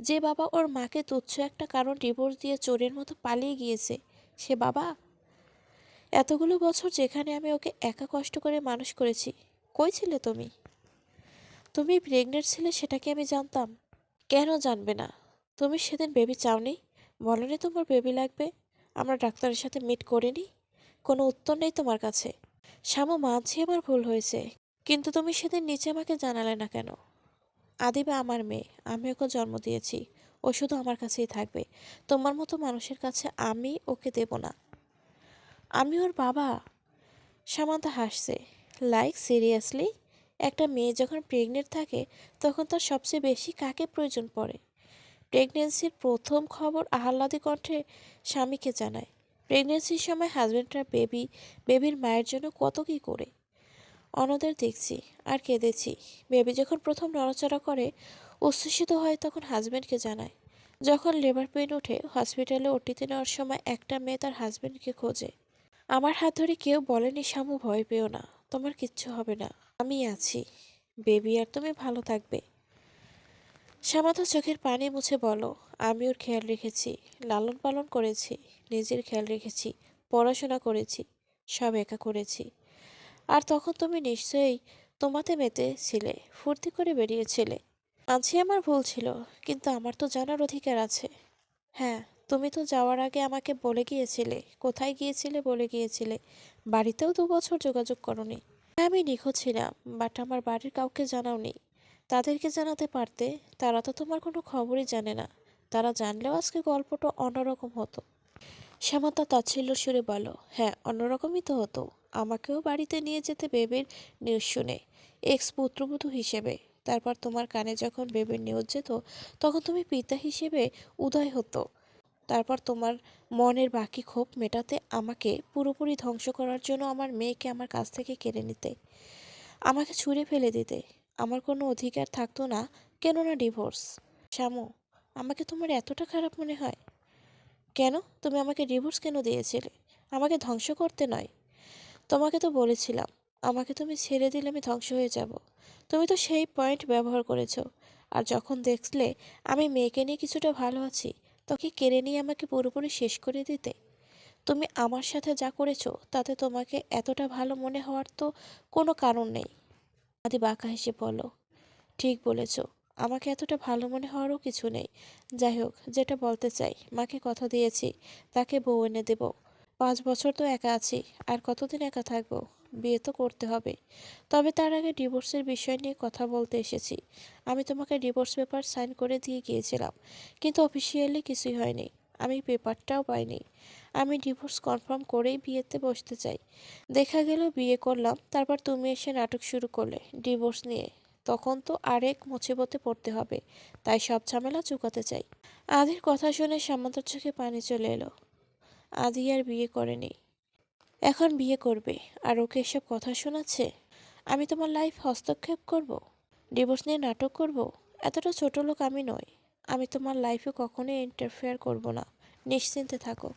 যে বাবা ওর মাকে তুচ্ছ একটা কারণ ডিভোর্স দিয়ে চোরের মতো পালিয়ে গিয়েছে, সে বাবা? এতগুলো বছর যেখানে আমি ওকে একা কষ্ট করে মানুষ করেছি, কই ছিলে তুমি? তুমি প্রেগনেন্ট ছিলে সেটা কি আমি জানতাম? কেন জানবে না? তুমি সেদিন বেবি চাওনি, বলনি তোমার বেবি লাগবে? আমরা ডাক্তারের সাথে মিট করিনি? কোনো উত্তর নেই তোমার কাছে। শ্যামু, মানছি আমার ভুল হয়েছে, কিন্তু তুমি সেদিন নিচে আমাকে জানালে না কেন? আদিবা আমার মেয়ে, আমি ওকে জন্ম দিয়েছি। ও শুধু আমার কাছেই থাকবে। তোমার মতো মানুষের কাছে আমি ওকে দেব না। আমি ওর বাবা? সামান্তা হাসছে। Like seriously? একটা মেয়ে যখন প্রেগনেন্ট থাকে তখন তার সবচেয়ে বেশি কাকে প্রয়োজন পড়ে? প্রেগনেন্সির প্রথম খবর আহ্লাদে কণ্ঠে স্বামীকে জানায়। প্রেগনেন্সির সময় হাজব্যান্ডরা বেবির মায়ের জন্য কত কী করে। অন্যদের দেখছি আর কেঁদেছি। বেবি যখন প্রথম নড়াচড়া করে, উচ্ছ্বসিত হয়, তখন হাজব্যান্ডকে জানায়। যখন লেবার পেইন ওঠে, হসপিটালে ওটিতে নেওয়ার সময় একটা মেয়ে তার হাজব্যান্ডকে খোঁজে। আমার হাত ধরে কেউ বলেনি, শামু ভয় পেও না, তোমার কিচ্ছু হবে না, আমি আছি বেবি, আর তুমি ভালো থাকবে। শ্যামাতা চোখের পানি মুছে বলো, আমি ওর খেয়াল রেখেছি, লালন পালন করেছি, নিজের খেয়াল রেখেছি, পড়াশোনা করেছি, সব একা করেছি। আর তখন তুমি নিশ্চয়ই তোমাতে মেতে ছিলে, ফুর্তি করে বেরিয়েছিলে। আছি, আমার ভুল ছিল, কিন্তু আমার তো জানার অধিকার আছে। হ্যাঁ, তুমি তো যাওয়ার আগে আমাকে বলে গিয়েছিলে, কোথায় গিয়েছিলে বলে গিয়েছিলে। বাড়িতেও 2 বছর যোগাযোগ করনি। হ্যাঁ, আমি নিখোঁজ ছিলাম, বাট আমার বাড়ির কাউকে জানাওনি। তাদেরকে জানাতে পারতে, তারা তো তোমার কোনো খবরই জানে না। তারা জানলেও আজকে গল্পটা অন্যরকম হতো। শ্যামতা তাচ্ছিল্য সুরে বলো, হ্যাঁ, অন্যরকমই তো হতো। আমাকেও বাড়িতে নিয়ে যেতে বেবির নিউজ শুনে, এক্স পুত্রবধূ হিসেবে। তারপর তোমার কানে যখন বেবির নিউজ যেত, তখন তুমি পিতা হিসেবে উদয় হতো। তারপর তোমার মনের বাকি ক্ষোভ মেটাতে আমাকে পুরোপুরি ধ্বংস করার জন্য আমার মেয়েকে আমার কাছ থেকে কেড়ে নিতে, আমাকে ছুঁড়ে ফেলে দিতে। আমার কোনো অধিকার থাকতো না, কেননা ডিভোর্স। শ্যামু, আমাকে তোমার এতটা খারাপ মনে হয়? কেন? তুমি আমাকে ডিভোর্স কেন দিয়েছিলে? আমাকে ধ্বংস করতে নয়। তোমাকে তো বলেছিলাম, আমাকে তুমি ছেড়ে দিলে আমি ধ্বংস হয়ে যাব। তুমি তো সেই পয়েন্ট ব্যবহার করেছো। আর যখন দেখলে আমি মেয়েকে নিয়ে কিছুটা ভালো আছি, তখন কেড়ে নিয়ে আমাকে পুরোপুরি শেষ করে দিতে। তুমি আমার সাথে যা করেছো তাতে তোমাকে এতটা ভালো মনে হওয়ার তো কোনো কারণ নেই। আদি বাঁকা হেসে বলল, ঠিক বলেছ, আমাকে এতটা ভালো মনে হওয়ারও কিছু নেই। যাই হোক, যেটা বলতে চাই, মাকে কথা দিয়েছি তাকে বউ এনে দেব। 5 বছর তো একা আছি, আর কতদিন একা থাকবো? বিয়ে তো করতে হবে। তবে তার আগে ডিভোর্সের বিষয় নিয়ে কথা বলতে এসেছি। আমি তোমাকে ডিভোর্স পেপার সাইন করে দিয়ে গিয়েছিলাম, কিন্তু অফিসিয়ালি কিছুই হয়নি। আমি পেপারটাও পাইনি। আমি ডিভোর্স কনফার্ম করেই বিয়েতে বসতে চাই। দেখা গেল বিয়ে করলাম, তারপর তুমি এসে নাটক শুরু করলে ডিভোর্স নিয়ে। তখন তো আরেক মুসিবতে পড়তে হবে। তাই সব ঝামেলা চুকাতে চাই। আদির কথা শুনে সামান্তর চোখে পানি চলে এলো। আদি আর বিয়ে করেনি, এখন বিয়ে করবে, আর ওকে এসব কথা শোনাচ্ছে? আমি তোমার লাইফ হস্তক্ষেপ করব? ডিভোর্স নিয়ে নাটক করব? এতটা ছোট লোক আমি নই। আমি তোমার লাইফে কখনোই ইন্টারফেয়ার করব না, নিশ্চিন্তে থাকো।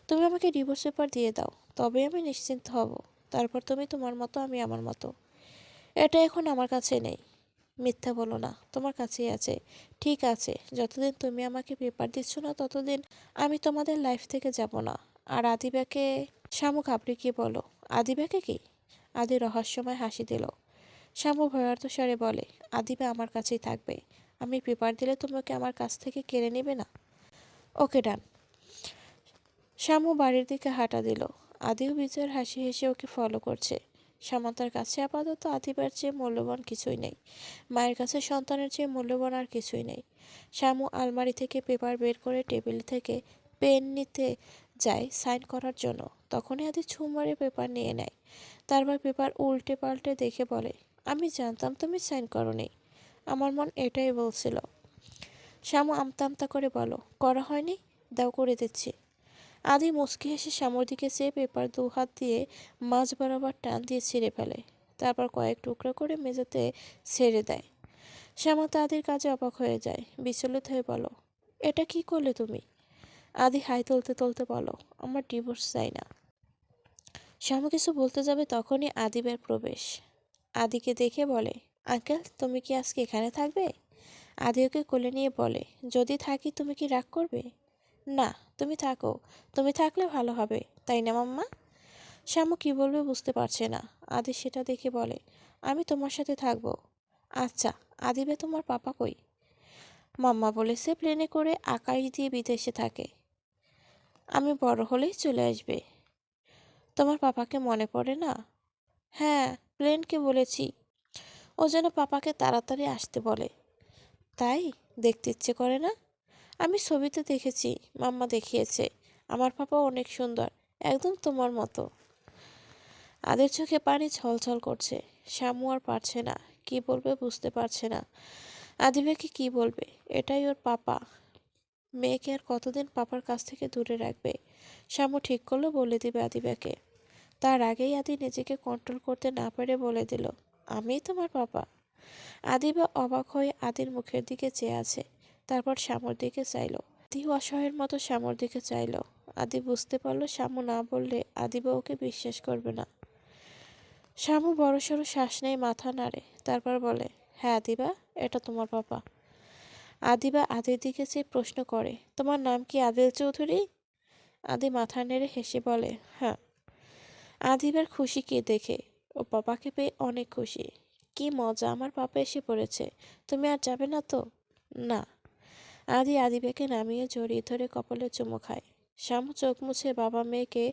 তুমি আমাকে ডিভোর্স পেপার দিয়ে দাও, তবে আমি নিশ্চিন্ত হব। তারপর তুমি তোমার মতো, আমি আমার মতো। এটা এখন আমার কাছে নেই। মিথ্যা বলো না, তোমার কাছেই আছে। ঠিক আছে, যতদিন তুমি আমাকে পেপার দিচ্ছ না ততদিন আমি তোমাদের লাইফ থেকে যাব না। আর আদিবাকে। শামুক আপনি কি বলো? আদিবাকে কি? আদি রহস্যময় হাসি দিল। শ্যামু ভয়ার্থ স্বরে বলে, আদিবা আমার কাছেই থাকবে। আমি পেপার দিলে তোমাকে আমার কাছ থেকে কেড়ে নেবে না। ওকে, ডান। শ্যামু বাড়ির দিকে হাঁটা দিল। আদিও বিজয়ের হাসি হেসে ওকে ফলো করছে। সামান্তার কাছে আপাতত আদিবার চেয়ে মূল্যবান কিছুই নেই। মায়ের কাছে সন্তানের চেয়ে মূল্যবান আর কিছুই নেই। শ্যামু আলমারি থেকে পেপার বের করে টেবিল থেকে পেন নিতে যায় সাইন করার জন্য। তখনই আদি ছু মারে পেপার নিয়ে নেয়। তারপর পেপার উল্টে পাল্টে দেখে বলে, আমি জানতাম তুমি সাইন করনি। আমার মন এটাই বলছিল। শ্যামু আমতা আমতা করে বলো, করা হয়নি? দাও, করে দিচ্ছি। আদি মুচকি হেসে শ্যামুর দিকে চেয়ে পেপার দু হাত দিয়ে মাঝ বরাবর টান দিয়ে ছিঁড়ে ফেলে। তারপর কয়েক টুকরো করে মেঝেতে ছেড়ে দেয়। শ্যামা তো আদির কাজে অবাক হয়ে যায়, বিচলিত হয়ে বলো, এটা কি করলে তুমি? আদি হাই তুলতে তুলতে বলো, আমার ডিভোর্স চাই না। শ্যামু কিছু বলতে যাবে তখনই আদিবের প্রবেশ। আদিকে দেখে বলে, আঙ্কেল তুমি কি আজকে এখানে থাকবে? আদি ওকে কোলে নিয়ে বলে, যদি থাকি তুমি কি রাগ করবে? না, তুমি থাকো। তুমি থাকলে ভালো হবে, তাই না মাম্মা? শ্যামু কি বলবে বুঝতে পারছে না। আদি সেটা দেখে বলে, আমি তোমার সাথে থাকবো। আচ্ছা, আদিবে তোমার পাপা কই? মাম্মা বলেছে প্লেনে করে আকাশ দিয়ে বিদেশে থাকে। আমি বড় হলেই চলে আসবে। তোমার পাপাকে মনে পড়ে না? হ্যাঁ, প্লেনকে বলেছি ও যেন পাপাকে তাড়াতাড়ি আসতে বলে। তাই? দেখতে ইচ্ছে করে না? আমি ছবিতে দেখেছি, মাম্মা দেখিয়েছে। আমার পাপা অনেক সুন্দর, একদম তোমার মতো। আদের চোখে পানি ছলছল করছে। শ্যামু আর পারছে না, কি বলবে বুঝতে পারছে না। আদিবাকে কি বলবে? এটাই ওর পাপা। মেয়েকে আর কতদিন পাপার কাছ থেকে দূরে রাখবে? শ্যামু ঠিক করলো বলে দিবে আদিবাকে। তার আগেই আদি নিজেকে কন্ট্রোল করতে না পেরে বলে দিল, আমিই তোমার পাপা। আদিবা অবাক হয়ে আদির মুখের দিকে চেয়ে আছে। তারপর শ্যামুর দিকে চাইল। আদি অসহায়ের মতো শ্যামুর দিকে চাইল। আদি বুঝতে পারলো শ্যামু না বললে আদিবা ওকে বিশ্বাস করবে না। শ্যামু বড়সড় শ্বাস নেয়, মাথা নাড়ে, তারপর বলে, হ্যাঁ আদিবা, এটা তোমার পাপা। আদিবা আদির দিকে চেয়ে প্রশ্ন করে, তোমার নাম কি আদিল চৌধুরী? আদি মাথা নেড়ে হেসে বলে, হ্যাঁ। আদিবার খুশি কে দেখে? ও পাপাকে পেয়ে অনেক খুশি। কি মজা, আমার পাপা এসে পড়েছে। তুমি আর যাবে না তো? না। আদি আদিবাকে নামিয়ে জড়িয়ে ধরে কপালে চুমু খায়। শ্যামু চোখ মুছে বাবা মেয়েকে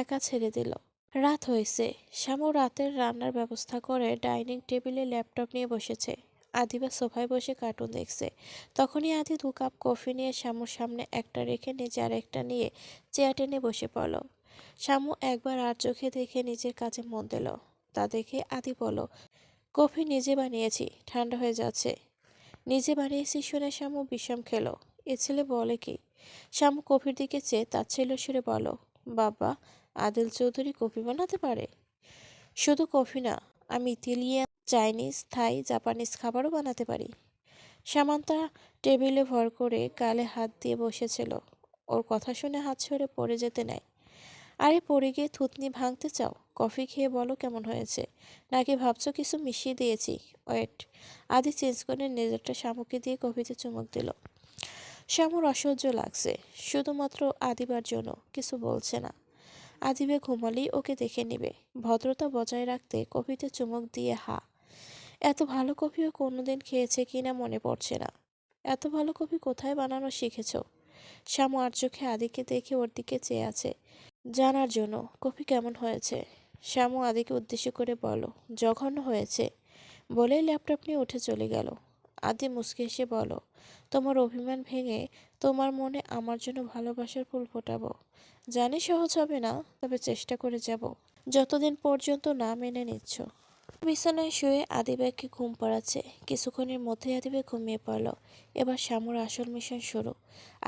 একা ছেড়ে দিল। রাত হয়েছে। শ্যামু রাতের রান্নার ব্যবস্থা করে ডাইনিং টেবিলে ল্যাপটপ নিয়ে বসেছে। আদিবা সোফায় বসে কার্টুন দেখছে। তখনই আদি 2 কাপ কফি নিয়ে শ্যামুর সামনে একটা রেখে নিজে আরেকটা নিয়ে চেয়ার টেনে বসে পড়ল। শ্যামু একবার আর চোখে দেখে নিজের কাজে মন দিল। তা দেখে আদি বলল, কফি নিজে বানিয়েছি, ঠান্ডা হয়ে যাচ্ছে। নিজে বানিয়েছি শুনে শ্যামু বিষম খেল। এ ছেলে বলে কি? শ্যামু কফির দিকে চেয়ে তাচ্ছিল্য সুরে বলল, বাবা, আদিল চৌধুরী কফি বানাতে পারে? শুধু কফি না, আমি ইতালিয়ান, চাইনিজ, থাই, জাপানিজ খাবারও বানাতে পারি। সামান্তা টেবিলে ভর করে গালে হাত দিয়ে বসেছিল। ওর কথা শুনে হাত সরে পড়ে যেতে নেয়। আরে পড়ে গিয়ে থুতনি ভাঙতে চাও? কফি খেয়ে বলো কেমন হয়েছে, নাকি ভাবছো কিছু মিশিয়ে দিয়েছি? ওয়েট। আদি চেঞ্জ করে নিজেরটা শামুকে দিয়ে কফিতে চুমুক দিল। শ্যামুর অসহ্য লাগছে, শুধুমাত্র আদিবার জন্য কিছু বলছে না। আদিবে ঘুমালেই ওকে দেখে নিবে। ভদ্রতা বজায় রাখতে কফিতে চুমুক দিয়ে হা। এত ভালো কফিও কোনোদিন খেয়েছে কিনা মনে পড়ছে না। এত ভালো কফি কোথায় বানানো শিখেছ? শ্যামু আর চোখে আদিকে দেখে ওর দিকে চেয়ে আছে, জানার জন্য কফি কেমন হয়েছে। শ্যামু আদিকে উদ্দেশ্য করে বলো, জঘন্য হয়েছে। বলেই ল্যাপটপ নিয়ে উঠে চলে গেল। আদি মুচকি হেসে বলো, তোমার অভিমান ভেঙে তোমার মনে আমার জন্য ভালোবাসার ফুল ফোটাবো। জানি সহজ হবে না, তবে চেষ্টা করে যাব, যতদিন পর্যন্ত না মেনে নিচ্ছ। বিছানায় শুয়ে আদিবাইকে ঘুম পাড়াচ্ছে। কিছুক্ষণের মধ্যেই আদিবাই ঘুমিয়ে পড়ল। এবার শ্যামুর আসল মিশন শুরু।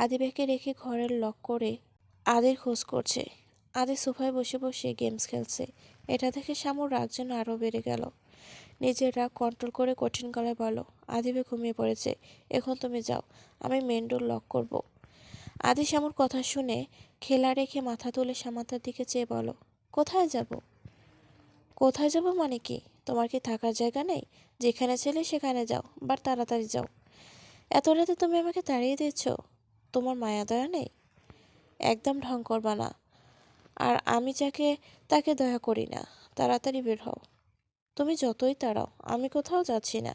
আদিবাইকে রেখে ঘরের লক করে আদির খোঁজ করছে। আদি সোফায় বসে বসে গেমস খেলছে। এটা দেখে শ্যামুর রাগ যেন আরও বেড়ে গেল। নিজের রাগ কন্ট্রোল করে কঠিন গলায় বলল, আদিবে ঘুমিয়ে পড়েছে, এখন তুমি যাও, আমি মেন ডোর লক করব। আদি শ্যামর কথা শুনে খেলা রেখে মাথা তুলে সামান্তার দিকে চেয়ে বলো, কোথায় যাব? কোথায় যাব মানে কি? তোমার কি থাকার জায়গা নেই? যেখানে ছেলে সেখানে যাও, বা তাড়াতাড়ি যাও। এত রাতে তুমি আমাকে তাড়িয়ে দিচ্ছ? তোমার মায়া দয়া নেই? একদম ঢং করবা না। আর আমি যাকে তাকে দয়া করি না। তাড়াতাড়ি বের হও। তুমি যতই তাড়াও, আমি কোথাও যাচ্ছি না।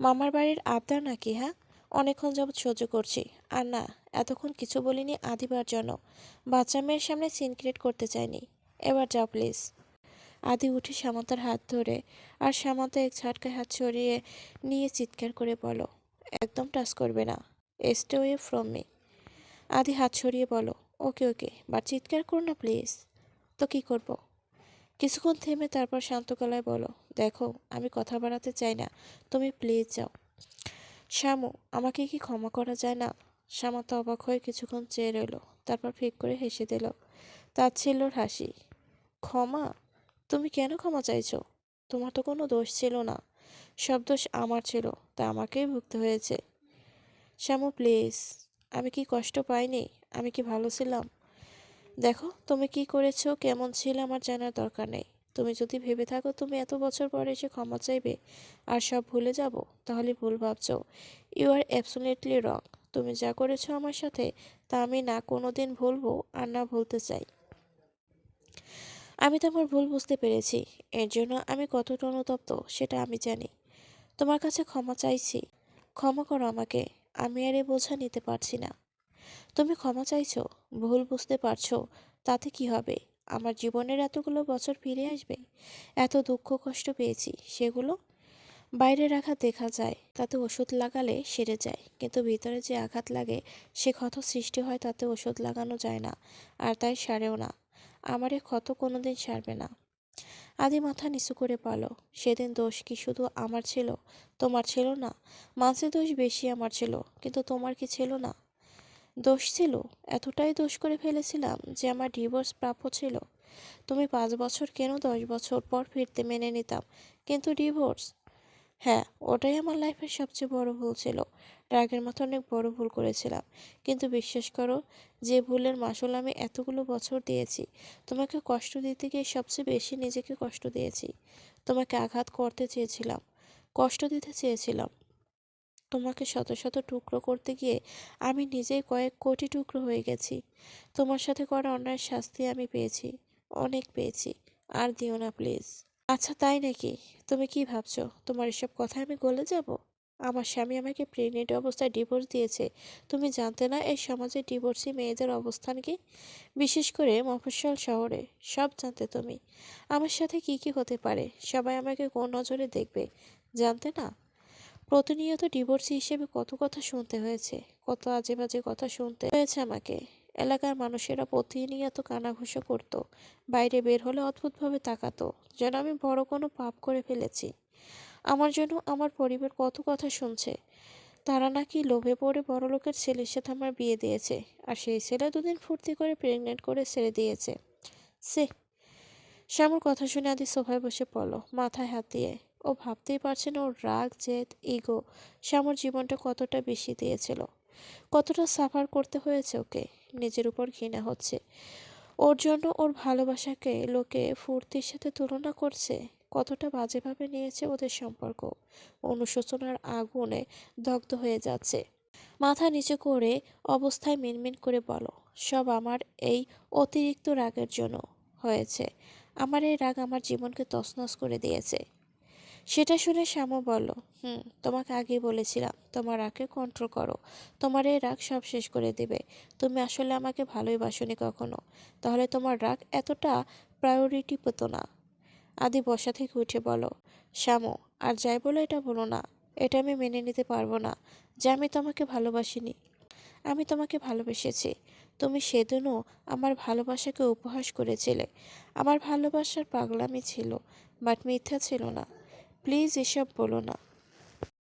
মামার বাড়ির আবদার নাকি? হ্যাঁ, অনেকক্ষণ যাবৎ সহ্য করছি। আর না, এতক্ষণ কিছু বলিনি আদিবার জন্য। বাচ্চা মেয়ের সামনে সিন ক্রিয়েট করতে চাইনি। এবার যাও প্লিজ। আদি উঠে সামান্তার হাত ধরে, আর সামান্তা এক ঝটকায় হাত সরিয়ে নিয়ে চিৎকার করে বলো, একদম টাচ করবে না। Stay way from me. আদি হাত সরিয়ে বলো, ওকে ওকে, বাট চিৎকার করো না প্লিজ। তো কি করব? কিছুক্ষণ থেমে তারপর শান্ত গলায় বলো, দেখো আমি কথা বাড়াতে চাই না, তুমি প্লিজ যাও। শ্যামু, আমাকে কি ক্ষমা করা যায় না? সামান্তা অবাক হয়ে কিছুক্ষণ চেয়ে রইল, তারপর ফিক করে হেসে দিল। তাচ্ছিল্যর হাসি। ক্ষমা? তুমি কেন ক্ষমা চাইছো? তোমার তো কোনো দোষ ছিল না। সব দোষ আমার ছিল, তা আমাকেই ভুগতে হয়েছে। শ্যামু প্লিজ। আমি কি কষ্ট পাইনি? আমি কি ভালো ছিলাম? দেখো তুমি কি করেছো, কেমন ছিল আমার জানার দরকার নেই। তুমি যদি ভেবে থাকো তুমি এত বছর পরে এসে ক্ষমা চাইবে আর সব ভুলে যাব, তাহলে ভুল ভাবছো। You are absolutely wrong. তুমি যা করেছো আমার সাথে, তা আমি না কোনোদিন ভুলবো আর না ভুলতে চাই। আমি তোমার ভুল বুঝতে পেরেছি। এর জন্য আমি কতটা অনুতপ্ত সেটা আমি জানি। তোমার কাছে ক্ষমা চাইছি। ক্ষমা করো আমাকে। আমি আর এ বোঝা নিতে পারছি না। তুমি ক্ষমা চাইছো, ভুল বুঝতে পারছো, তাতে কি হবে? আমার জীবনের এতগুলো বছর ফিরে আসবে। এত দুঃখ কষ্ট পেয়েছি, সেগুলো বাইরের আঘাত দেখা যায়, তাতে ওষুধ লাগালে সেরে যায়, কিন্তু ভিতরে যে আঘাত লাগে, সে ক্ষত সৃষ্টি হয়, তাতে ওষুধ লাগানো যায় না, আর তাই সারেও না। আমার এ ক্ষত কোনোদিন সারবে না। আদি মাথা নিচু করে বলল, সেদিন দোষ কি শুধু আমার ছিল? তোমার ছিল না? মানছি দোষ বেশি আমার ছিল, কিন্তু তোমার কি ছিল না? দোষ ছিল। এতটাই দোষ করে ফেলেছিলাম যে আমার ডিভোর্স প্রাপ্য ছিল। তুমি 5 বছর কেন, 10 বছর পর ফিরতে মেনে নিতাম, কিন্তু ডিভোর্স? হ্যাঁ, ওটাই আমার লাইফের সবচেয়ে বড় ভুল ছিল। রাগের মতো অনেক বড় ভুল করেছিলাম, কিন্তু বিশ্বাস করো, যে ভুলের মাসুল আমি এতগুলো বছর দিয়েছি। তোমাকে কষ্ট দিতে গিয়ে সবচেয়ে বেশি নিজেকে কষ্ট দিয়েছি। তোমাকে আঘাত করতে চেয়েছিলাম, কষ্ট দিতে চেয়েছিলাম। তোমাকে শত শত টুকরো করতে গিয়ে আমি নিজেই কয়েক কোটি টুকরো হয়ে গেছি। তোমার সাথে করা অন্যায়ের শাস্তি আমি পেয়েছি, অনেক পেয়েছি। আর দিও না প্লিজ। আচ্ছা তাই নাকি? তুমি কি ভাবছো তোমার এসব কথায় আমি গলে যাব? আমার স্বামী আমাকে প্রেগনেন্ট অবস্থায় ডিভোর্স দিয়েছে। তুমি জানতে না এই সমাজে ডিভোর্সি মেয়েদের অবস্থান কি? বিশেষ করে মফস্বল শহরে। সব জানতে তুমি। আমার সাথে কি কি হতে পারে, সবাই আমাকে কোন নজরে দেখবে, জানতে না? প্রতিনিয়ত ডিভোর্সি হিসেবে কত কথা শুনতে হয়েছে, কত আজে বাজে কথা শুনতে হয়েছে আমাকে। এলাকার মানুষেরা প্রতিনিয়ত কানাঘুষো করতো। বাইরে বের হলে অদ্ভুতভাবে তাকাতো, যেন আমি বড় কোনো পাপ করে ফেলেছি। আমার জন্য আমার পরিবার কত কথা শুনছে। তারা নাকি লোভে পড়ে বড়লোকের ছেলের সাথে আমার বিয়ে দিয়েছে, আর সেই ছেলে দুদিন ফুর্তি করে প্রেগনেন্ট করে ছেড়ে দিয়েছে। সে শ্যামুর কথা শুনে আদি সোফায় বসে পড়ল, মাথায় হাত দিয়ে। ও ভাবতেই পারছে না ওর রাগ, জেদ, ইগো শ্যামুর জীবনটা কতটা বেশি দিয়েছিল, কতটা সাফার করতে হয়েছে ওকে। নিজের উপর ঘৃণা হচ্ছে। ওর জন্য ওর ভালোবাসাকে লোকে ফুর্তির সাথে তুলনা করছে। কতটা বাজেভাবে নিয়েছে ওদের সম্পর্ক। অনুশোচনার আগুনে দগ্ধ হয়ে যাচ্ছে। মাথা নিচু করে অবস্থায় মিনমিন করে বলো, সব আমার এই অতিরিক্ত রাগের জন্য হয়েছে। আমার এই রাগ আমার জীবনকে তছনছ করে দিয়েছে। সেটা শুনে শ্যামু বলল, তোমাকে আগেই বলেছিলাম তোমার রাগকে কন্ট্রোল করো। তোমার এই রাগ সব শেষ করে দিবে। তুমি আসলে আমাকে ভালোই বাসনি কখনো, তাহলে তোমার রাগ এতটা প্রায়োরিটি পেত না। আদি বসা থেকে উঠে বলো, শ্যামু, আর যাই বলো এটা বলো না। এটা আমি মেনে নিতে পারবো না যে আমি তোমাকে ভালোবাসিনি। আমি তোমাকে ভালোবেসেছি। তুমি সেদিনও আমার ভালোবাসাকে উপহাস করেছিলে। আমার ভালোবাসার পাগলামি ছিল, বাট মিথ্যা ছিল না। প্লিজ এসব বলো না।